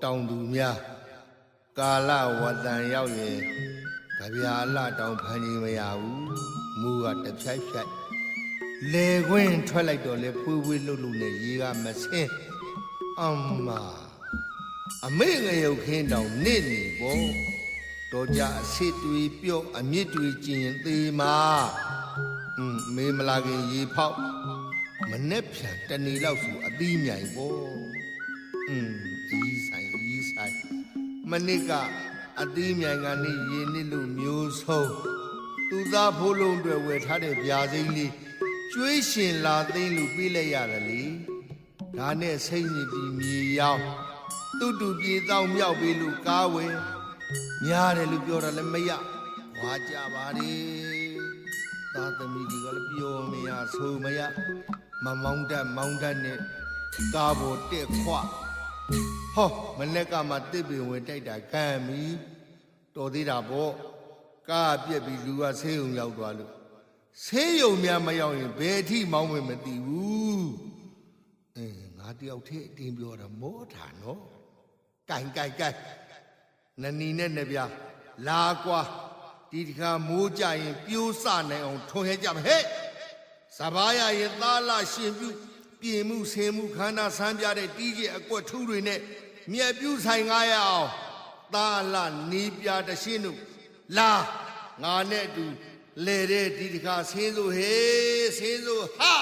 တောင်သူများကာလဝတ္တန်ရောက်ရင်ကြပြာလတောင်ဖန်ကြီးမရဘူးမူကတဖြိုက်ဖြိုက်လေခွင်းထွက်လိုက်တော့လေဖွေးဖွေးလှုပ်လှုပ်နဲ့ရေကမဆင်းအမအမေငရုတ်ခင်းတောင်နေနေပေါ့တော့ကြအစစ်တွေပြော့အမြစ်တွေကျင်သေးမှာမေးမလာခင်ရေဖောက်မနဲ့ဖြန်တနေလောက်ဆိုအသီးမြိုင်ပေါ့ရီးဆိုင်မနစ်ကအသီးမြိုင်ကနေရေနစ်လို့မျိုးဆုံးသူသားဖိုးလုံးတွေဝယ်ထားတဲ့ဗျာစိမ့်လေးကျွေးရှင်လာသိမ်းလို့ပြေးလိုက်ရတယ်လေဒါနဲ့စိတ်ညစ်ပြီးမြေရောက်သူ့တူပြေတောင်းမြောက်ပြီးလို့ကားဝယ်များတယ်လို့ပြောတာလည်းမရဝါကြပါလေသားသမီးတွေကလည်းပြောမရဆိုမရမမောင်းတတ်နဲ့ကားပေါ်တက်ခွမနေ့ကမှတစ်ပင်ဝင်တိုက်တာခံပြီတော်သေးတာပေါ့ကားပြက်ပြီးလူကဆေးရုံရောက်သွားလို့ဆေးရုံများမရောက်ရင်ဘယ်အထိမောင်းဝင်မသိဘူးငါတယောက်ထဲအတင်းပြောတာမောတာနော်ကိုင်နနီနဲ့နဲ့ဗျာလာကွာဒီတခါမိုးကြရင်ပြိုးစနိုင်အောင်ထုံရဲကြမယ်ဟဲ့စဘာရရင်သားလာရှင်ပြုပြင်မှုဆင်းမှုခန္ဓာဆန်းပြတဲ့တီးကြီးအကွက်ထူးတွေနဲ့မြက်ပြူဆိုင်ငားရအောင်သားလာနီးပြတရှင်းတို့လာငါနဲ့အတူလေတဲ့ဒီတခါဆင်းစို့ဟေးဆင်းစို့ဟာ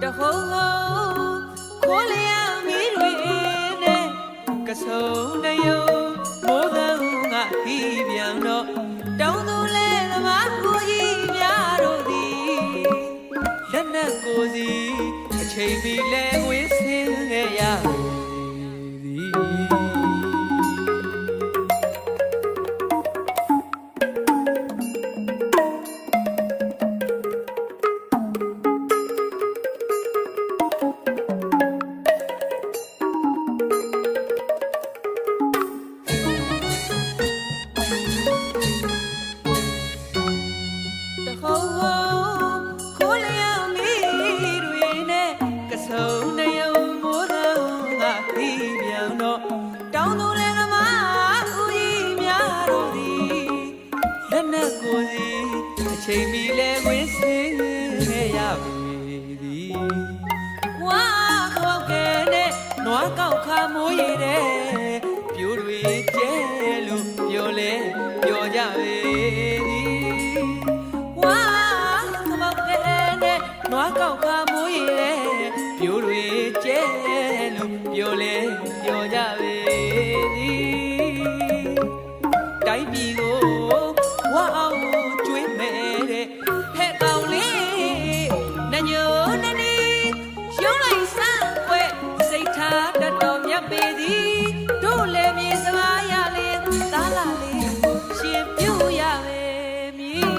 တဟုံးခိုးလျာမီးတွေနဲ့ကဆုံတယုံမိုးကငါဟီးပြောင်တော့တောင်းသူလဲသမားကိုကြီးများတို့သည်လက်နဲ့ကိုစီအချိန်မီလဲဝေးဆင်းခဲ့ရချိန်မီလဲဝင်းစင်းခဲ့ရပြီသည်ဝါခေါက်ကဲနဲ့နွားကောက်ခါမိုးရည်တဲ့ပြိုးတွေကျဲလို့ပြောလဲပြောကြပေသည်ဝါခေါက်ကဲနဲ့နွားကောက်ခါမိုးရည်တဲ့ပြိုးတွေကျဲလို့ပြောလဲပြောကြပေသည်တိုင်းပြည်ကိုဝါအောင်ကျွေးမယ်ညိုနနီရုံးလိုက်စမ်းွယ်စိတ်ထားတတော်မြတ်ပေသည်တို့လည်းမြေစကားရလေသားလာလေရှင်ပြူရပဲမြည်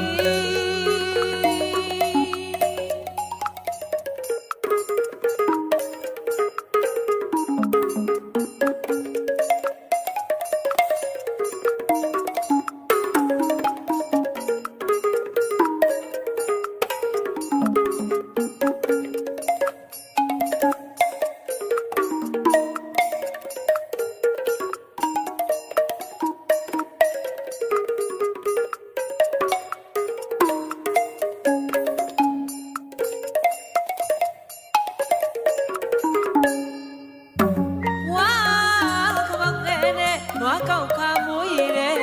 နွားကောက်ခါမိုးရည်တဲ့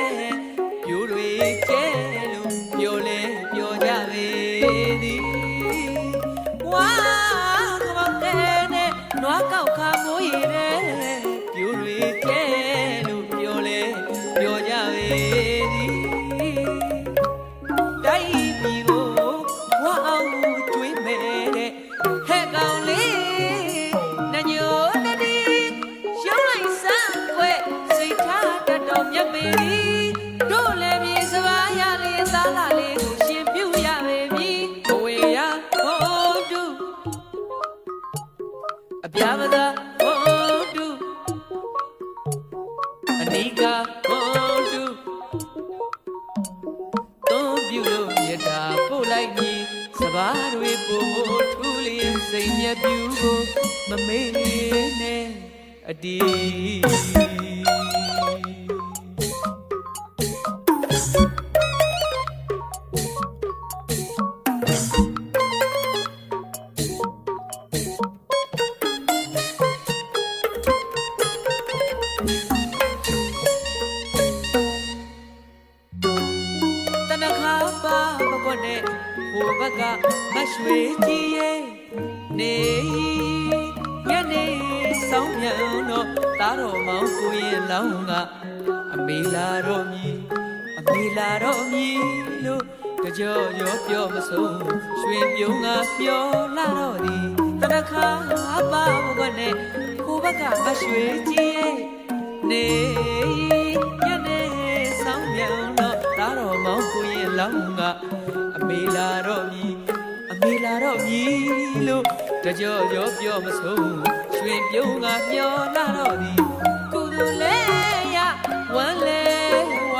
ပြိုးတွေကျဲလို့ပြောလဲပြောကြပေသည်ဝါခေါက်ကဲနဲ့နွားကောက်ခါမိုးရည်တဲ့ပြိုးတွေကျဲလို့ပြောလဲပြောကြပေသည်တိုင်းပြည်ကိုဝါအောင်ကျွေးမယ်တဲ့ဟဲ့ကောင်လေးနညိုနဒီရုံးလိုက်စမ်းွယ်မြတ်ပေသည်တို့လည်းမြေစပါးရလေသားလာလေးကိုရှင်ပြုရပေမည်ဘဝေရဟောတုအပြာမသာဟောတုအနိကဟောတုသုံးပြုလို့မြတ်တာပို့လိုက်မည် စဘာတွေပုံမထူးလျင်စိတ်မြပြူကိုမမေ့နဲ့အတီမရွှေကြည်ရဲ့နေညနေဆောင်ပြန်တော့တားတော်မောင်ကိုရင်လောင်းကအမေလာတော့မြည်အမေလာတော့မြည်လို့ကြောရောပြောမဆုံးရွှေပြုံးကပြောလာတော့သည်တနခါပါဘွက်နဲ့ကိုဘက်ကမရွှေကြည်ရဲ့နေညနေဆောင်ပြန်တော့တားတော်မောင်ကိုရင်လောင်းကအမေလာတော့မြည်မေလာတော့မြည်လို့ကြောရောပြောမဆုံးရွှင်ပြုံးကမျောလာတော့သည်ကုသိုလ်လဲရဝမ်းလဲဝ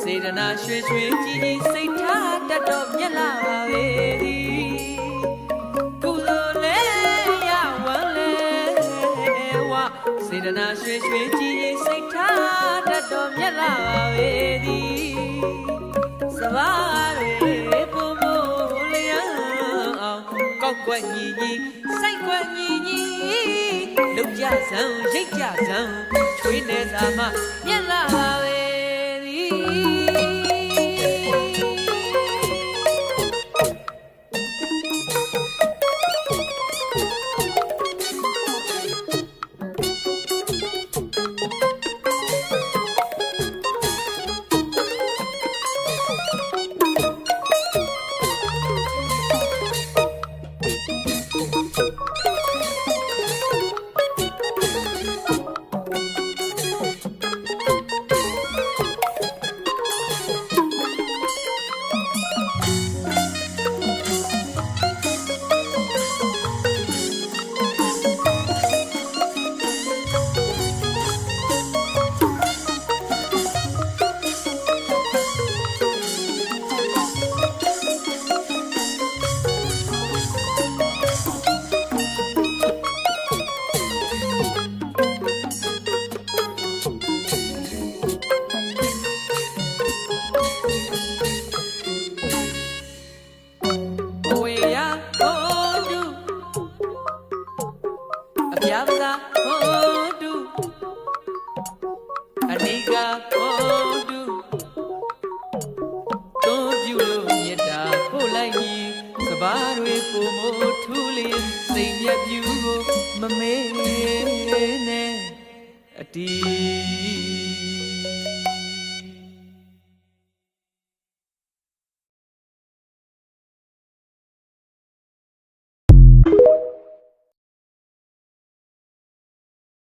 စေတနာရွှင်ရွှင်ကြည်စိတ်ထားတတ်တော့မြတ်လာပါပဲသည်ကုသိုလ်လဲရဝမ်းလဲဝစေတနာရွှင်ရွှင်ကြည်စိတ်ထားတတ်တော့မြတ်လာပါပဲသည်စဘာတွေကောက်ွက်ညီညီစိုက်ွက်ညီညီလုံကြစံရိတ်ကြစံချွေးနေစာမမြက်လာပါပဲမမေနဲ့အတီ